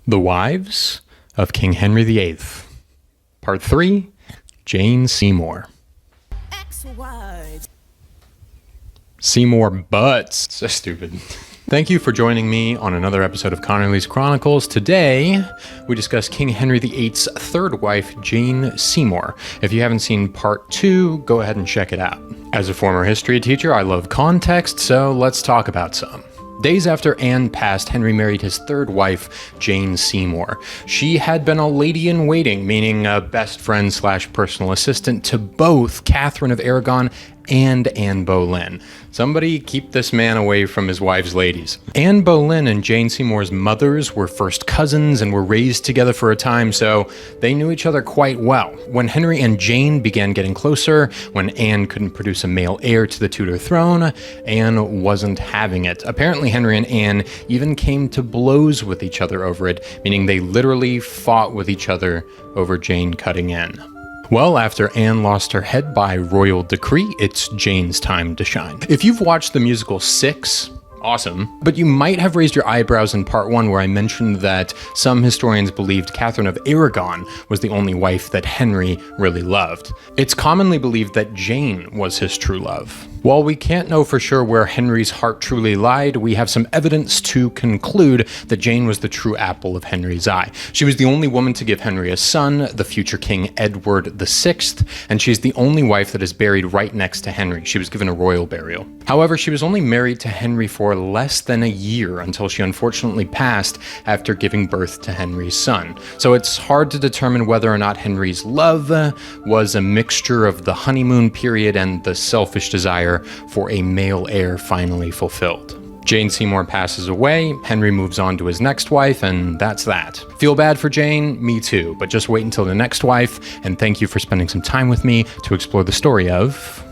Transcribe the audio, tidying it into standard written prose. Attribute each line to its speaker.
Speaker 1: The Wives of King Henry VIII. Part 3, Jane Seymour. Seymour butts. So stupid. Thank you for joining me on another episode of Connerly's Chronicles. Today, we discuss King Henry VIII's third wife, Jane Seymour. If you haven't seen part 2, go ahead and check it out. As a former history teacher, I love context, so let's talk about some. Days after Anne passed, Henry married his third wife, Jane Seymour. She had been a lady-in-waiting, meaning a best friend / personal assistant to both Catherine of Aragon and Anne Boleyn. Somebody keep this man away from his wife's ladies. Anne Boleyn and Jane Seymour's mothers were first cousins and were raised together for a time, so they knew each other quite well. When Henry and Jane began getting closer, when Anne couldn't produce a male heir to the Tudor throne, Anne wasn't having it. Apparently Henry and Anne even came to blows with each other over it, meaning they literally fought with each other over Jane cutting in. Well, after Anne lost her head by royal decree, it's Jane's time to shine. If you've watched the musical 6, awesome, but you might have raised your eyebrows in part 1 where I mentioned that some historians believed Catherine of Aragon was the only wife that Henry really loved. It's commonly believed that Jane was his true love. While we can't know for sure where Henry's heart truly lied, we have some evidence to conclude that Jane was the true apple of Henry's eye. She was the only woman to give Henry a son, the future King Edward VI, and she's the only wife that is buried right next to Henry. She was given a royal burial. However, she was only married to Henry for less than a year until she unfortunately passed after giving birth to Henry's son. So it's hard to determine whether or not Henry's love was a mixture of the honeymoon period and the selfish desire for a male heir finally fulfilled. Jane Seymour passes away, Henry moves on to his next wife, and that's that. Feel bad for Jane? Me too, but just wait until the next wife, and thank you for spending some time with me to explore the story of